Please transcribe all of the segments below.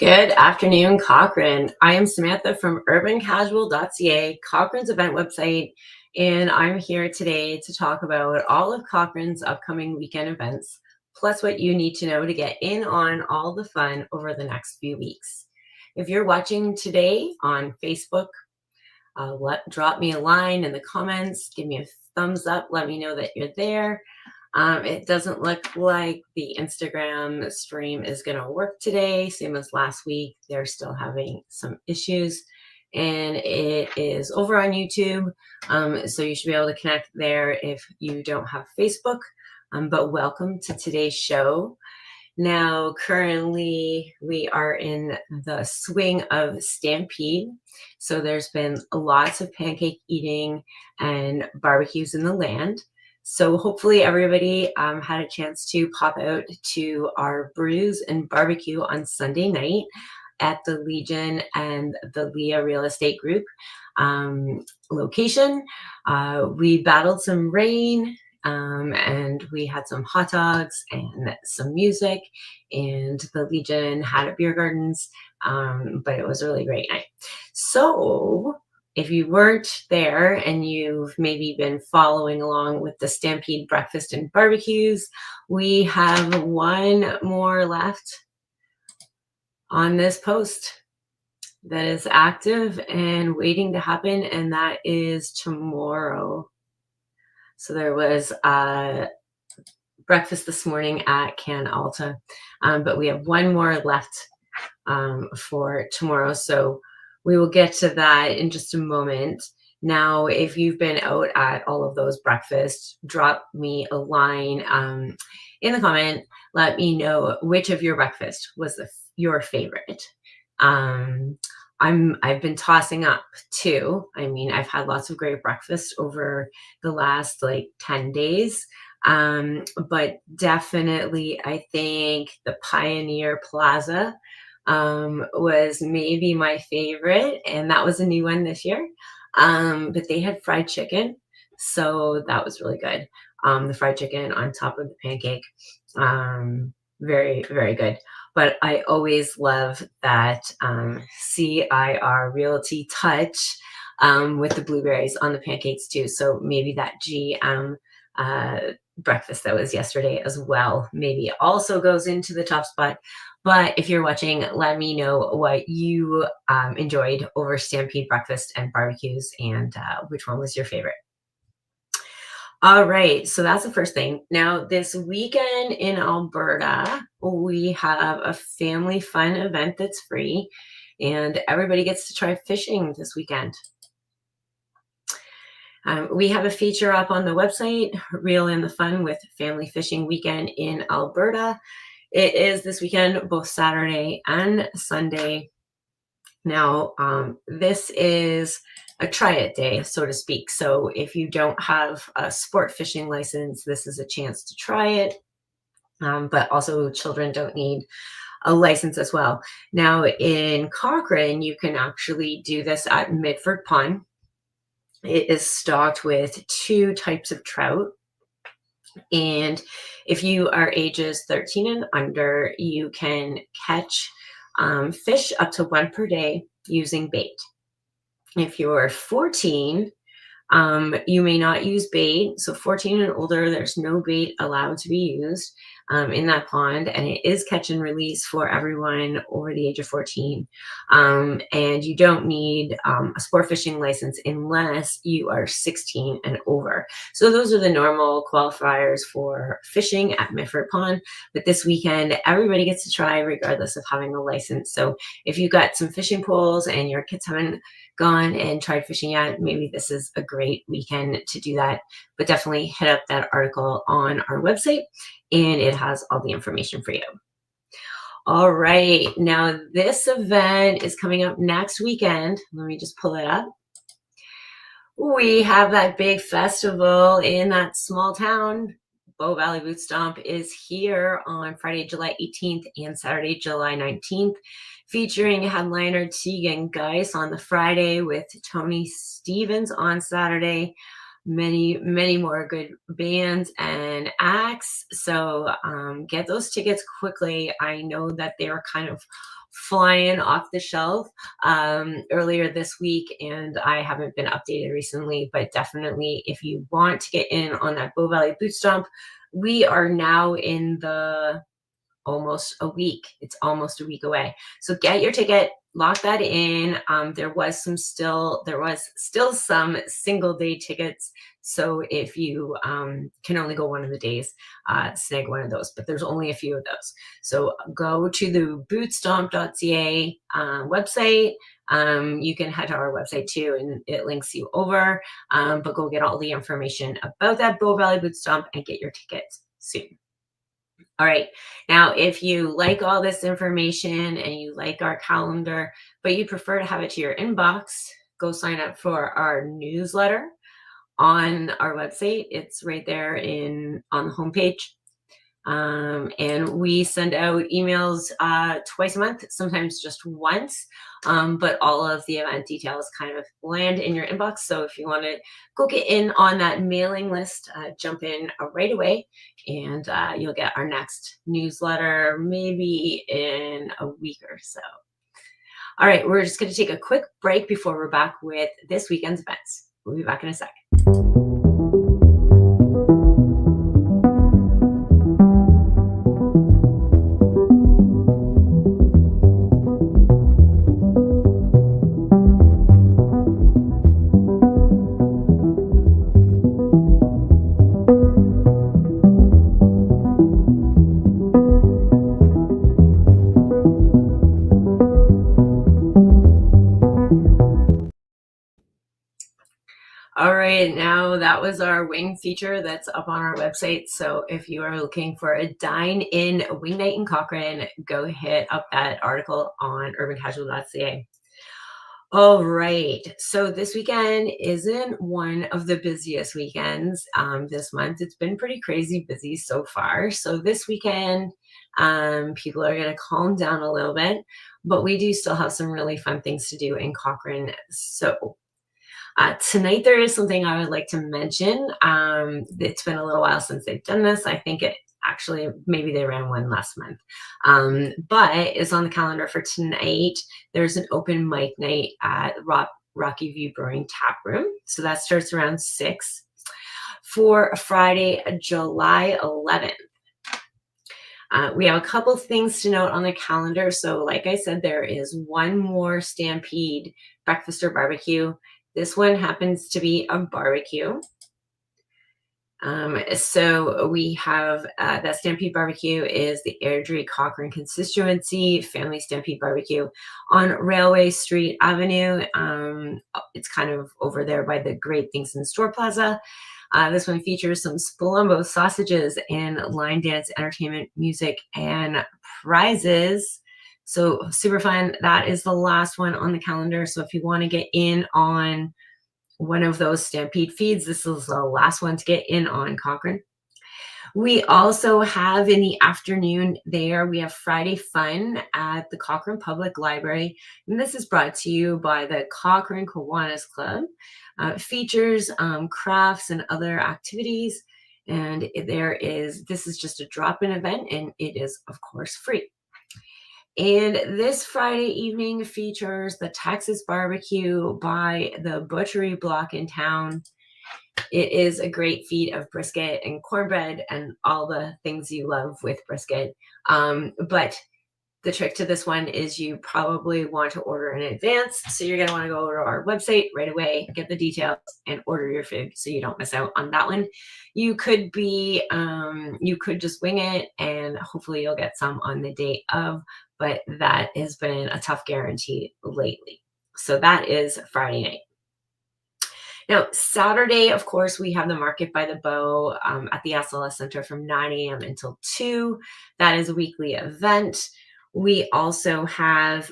Good afternoon, Cochrane. I am Samantha from urbancasual.ca, Cochrane's event website, and I'm here today to talk about all of Cochrane's upcoming weekend events, plus what you need to know to get in on all the fun over the next few weeks. If you're watching today on Facebook, drop me a line in the comments, give me a thumbs up, let me know that you're there. It doesn't look like the Instagram stream is going to work today, same as last week. They're still having some issues, and it is over on YouTube, so you should be able to connect there if you don't have Facebook. But welcome to today's show. Now, currently, we are in the swing of Stampede. So there's been lots of pancake eating and barbecues in the land. So hopefully everybody had a chance to pop out to our brews and barbecue on Sunday night at the Legion and the Leah Real Estate Group location. We battled some rain. And we had some hot dogs and some music, and the Legion had beer gardens, but it was a really great night. So if you weren't there and you've maybe been following along with the Stampede breakfast and barbecues, we have one more left on this post that is active and waiting to happen, and that is tomorrow. So there was breakfast this morning at Can Alta, but we have one more left for tomorrow. So we will get to that in just a moment. Now, if you've been out at all of those breakfasts, drop me a line in the comment. Let me know which of your breakfast was your favorite. I've been tossing up too. I mean, I've had lots of great breakfast over the last 10 days. But definitely I think the Pioneer Plaza was maybe my favorite, and that was a new one this year. But they had fried chicken, so that was really good. The fried chicken on top of the pancake. Very, very good. But I always love that CIR Realty touch with the blueberries on the pancakes too. So maybe that GM breakfast that was yesterday as well maybe also goes into the top spot. But if you're watching, let me know what you enjoyed over Stampede breakfast and barbecues, and which one was your favorite. All right, so that's the first thing. Now, this weekend in Alberta, we have a family fun event that's free, and everybody gets to try fishing this weekend. We have a feature up on the website, Reel in the Fun with Family Fishing Weekend in Alberta. It is this weekend, both Saturday and Sunday. Now, this is a try-it day, so to speak. So if you don't have a sport fishing license, this is a chance to try it. But also children don't need a license as well. Now in Cochrane, you can actually do this at Midford Pond. It is stocked with 2 types of trout. And if you are ages 13 and under, you can catch fish up to 1 per day using bait. If you're 14, you may not use bait. So 14 and older, there's no bait allowed to be used in that pond, and it is catch and release for everyone over the age of 14. And you don't need a sport fishing license unless you are 16 and over. So those are the normal qualifiers for fishing at Midford Pond. But this weekend, everybody gets to try regardless of having a license. So if you've got some fishing poles and your kids haven't gone and tried fishing yet, maybe this is a great weekend to do that. But definitely hit up that article on our website, and it has all the information for you. All right, now this event is coming up next weekend. Let me just pull it up. We have that big festival in that small town. Bow Valley Boot Stomp is here on Friday, July 18th and Saturday, July 19th, featuring headliner Tegan Geis on the Friday with Tony Stevens on Saturday. Many more good bands and acts. So get those tickets quickly. I know that they were kind of flying off the shelf earlier this week, and I haven't been updated recently, but definitely if you want to get in on that Bow Valley Boot Stomp, we are now in the almost a week. It's almost a week away. So get your ticket, lock that in. There was still some single day tickets. So if you can only go one of the days, snag one of those, but there's only a few of those. So go to the bootstomp.ca website. You can head to our website too, and it links you over, but go get all the information about that Bow Valley Boot Stomp and get your tickets soon. All right. Now, if you like all this information and you like our calendar, but you prefer to have it to your inbox, go sign up for our newsletter on our website. It's right there on the homepage. And we send out emails twice a month, sometimes just once, but all of the event details kind of land in your inbox. So if you want to go get in on that mailing list, jump in right away, and you'll get our next newsletter maybe in a week or so. All right, we're just going to take a quick break before we're back with this weekend's events. We'll be back in a second. All right, now that was our wing feature that's up on our website. So if you are looking for a dine-in wing night in Cochrane, go hit up that article on urbancasual.ca. All right, so this weekend isn't one of the busiest weekends this month. It's been pretty crazy busy so far. So this weekend, people are going to calm down a little bit, but we do still have some really fun things to do in Cochrane. So tonight, there is something I would like to mention. It's been a little while since they've done this. I think maybe they ran one last month, but it's on the calendar for tonight. There's an open mic night at Rocky View Brewing Tap Room. So that starts around 6 for Friday, July 11th. We have a couple things to note on the calendar. So like I said, there is one more Stampede breakfast or barbecue. This one happens to be a barbecue. So we have that Stampede Barbecue is the Airdrie Cochrane Constituency Family Stampede Barbecue on Railway Street Avenue. It's kind of over there by the Great Things in Store Plaza. This one features some Spolombo sausages and line dance, entertainment, music, and prizes. So super fun. That is the last one on the calendar. So if you want to get in on one of those Stampede feeds, this is the last one to get in on Cochrane. We also have in the afternoon there, we have Friday Fun at the Cochrane Public Library. And this is brought to you by the Cochrane Kiwanis Club. It features crafts and other activities. And this is just a drop-in event, and it is, of course, free. And this Friday evening features the Texas Barbecue by the Butchery Block in town. It is a great feed of brisket and cornbread and all the things you love with brisket. But the trick to this one is you probably want to order in advance. So you're going to want to go over to our website right away, get the details, and order your food so you don't miss out on that one. You could just wing it, and hopefully you'll get some on the day of, but that has been a tough guarantee lately. So that is Friday night. Now, Saturday, of course, we have the Market by the Bow at the SLS Center from 9 a.m. until 2. That is a weekly event. We also have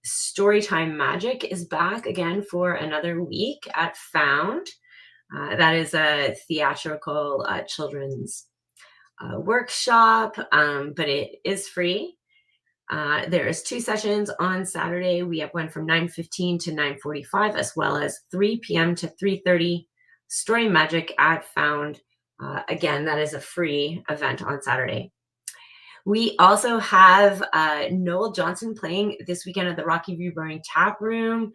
Storytime Magic is back again for another week at Found. That is a theatrical children's workshop, but it is free. There is 2 sessions on Saturday. We have one from 9:15 to 9:45, as well as 3 p.m. to 3:30 Story Magic at Found. Again, that is a free event on Saturday. We also have Noel Johnson playing this weekend at the Rocky View Brewing Tap Room.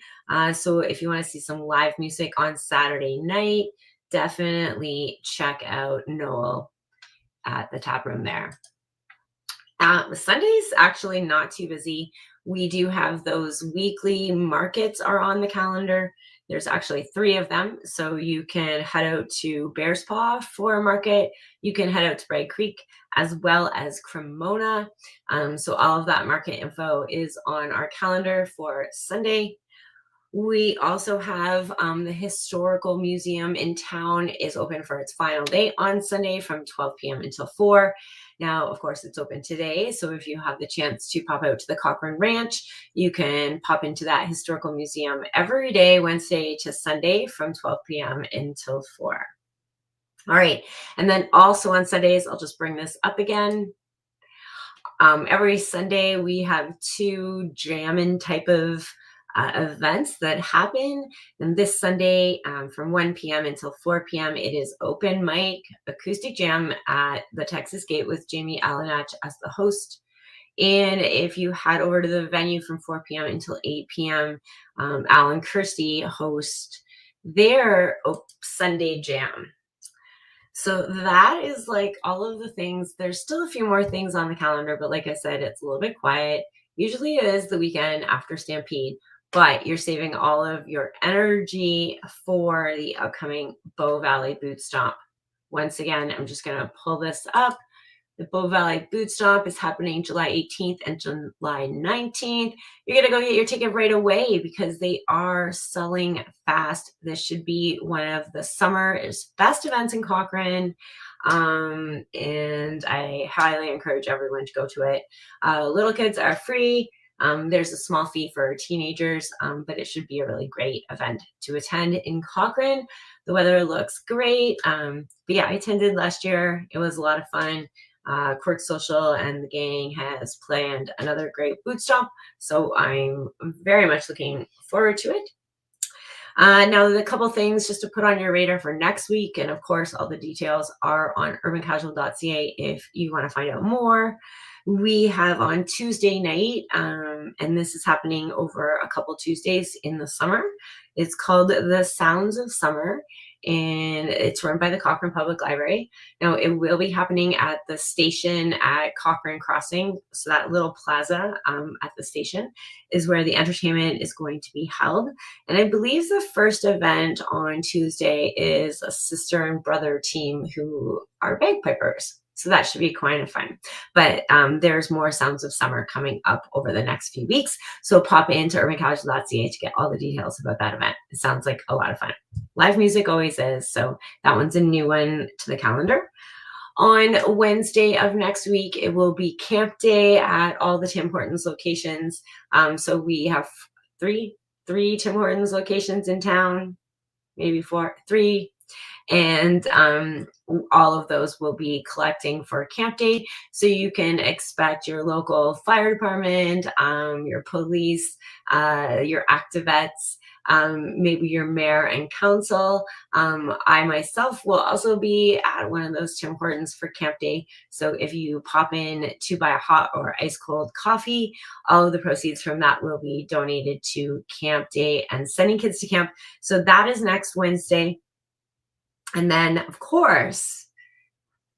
So if you want to see some live music on Saturday night, definitely check out Noel at the tap room there. Sunday's actually not too busy. We do have those weekly markets are on the calendar. There's actually 3 of them. So you can head out to Bears Paw for a market. You can head out to Bragg Creek as well as Cremona. So all of that market info is on our calendar for Sunday. We also have the Historical Museum in town is open for its final day on Sunday from 12 p.m. until 4. Now, of course, it's open today. So if you have the chance to pop out to the Cochrane Ranch, you can pop into that Historical Museum every day, Wednesday to Sunday from 12 p.m. until 4. All right. And then also on Sundays, I'll just bring this up again. Every Sunday, we have 2 jammin' type of events that happen. And this Sunday, from 1 p.m. until 4 p.m., it is open mic acoustic jam at the Texas Gate with Jamie Alanach as the host. And if you head over to the venue from 4 p.m. until 8 p.m., Alan Kirsty hosts their Sunday jam. So that is like all of the things. There's still a few more things on the calendar, but like I said, it's a little bit quiet. Usually it is the weekend after Stampede, but you're saving all of your energy for the upcoming Bow Valley Boot Stomp. Once again, I'm just going to pull this up. The Bow Valley Boot Stomp is happening July 18th and July 19th. You're going to go get your ticket right away because they are selling fast. This should be one of the summer's best events in Cochrane. And I highly encourage everyone to go to it. Little kids are free. There's a small fee for teenagers, but it should be a really great event to attend in Cochrane. The weather looks great. But yeah, I attended last year. It was a lot of fun. Quirk Social and the gang has planned another great boot stomp, so I'm very much looking forward to it. Now, a couple things just to put on your radar for next week, and of course, all the details are on urbancasual.ca if you want to find out more. We have on Tuesday night, and this is happening over a couple Tuesdays in the summer. It's called The Sounds of Summer, and it's run by the Cochrane Public Library. Now, it will be happening at the station at Cochrane Crossing. So that little plaza at the station is where the entertainment is going to be held. And I believe the first event on Tuesday is a sister and brother team who are bagpipers. So that should be kind of fun. But there's more Sounds of Summer coming up over the next few weeks. So pop into urbancasual.ca to get all the details about that event. It sounds like a lot of fun. Live music always is. So that one's a new one to the calendar. On Wednesday of next week, it will be Camp Day at all the Tim Hortons locations. So we have three Tim Hortons locations in town, maybe 4, 3. And all of those will be collecting for Camp Day. So you can expect your local fire department, your police, your activettes, maybe your mayor and council. I myself will also be at one of those Tim Hortons for Camp Day. So if you pop in to buy a hot or ice cold coffee, all of the proceeds from that will be donated to Camp Day and sending kids to camp. So that is next Wednesday. And then, of course,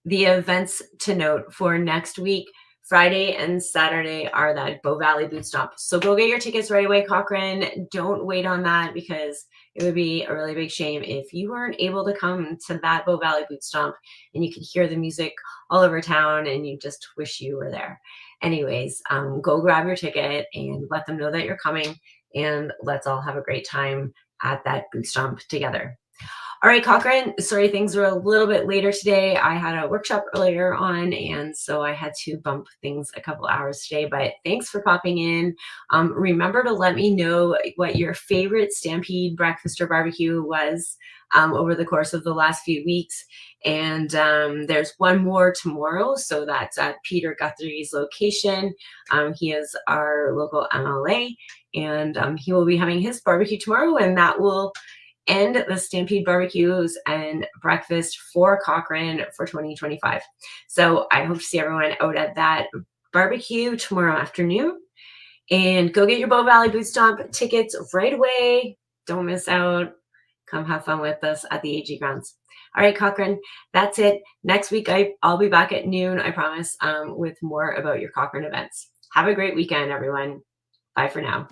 the events to note for next week, Friday and Saturday, are that Bow Valley Boot Stomp. So go get your tickets right away, Cochrane. Don't wait on that because it would be a really big shame if you weren't able to come to that Bow Valley Boot Stomp and you could hear the music all over town and you just wish you were there. Anyways, go grab your ticket and let them know that you're coming, and let's all have a great time at that boot stomp together. All right, Cochrane, sorry things were a little bit later today. I had a workshop earlier on, and so I had to bump things a couple hours today, but thanks for popping in. Remember to let me know what your favorite Stampede breakfast or barbecue was over the course of the last few weeks. And there's one more tomorrow, so that's at Peter Guthrie's location. He is our local MLA, and he will be having his barbecue tomorrow, and that will and the Stampede barbecues and breakfast for Cochrane for 2025. So I hope to see everyone out at that barbecue tomorrow afternoon. And go get your Bow Valley Boot Stomp tickets right away. Don't miss out. Come have fun with us at the AG grounds. All right, Cochrane, that's it. Next week, I'll be back at noon, I promise, with more about your Cochrane events. Have a great weekend, everyone. Bye for now.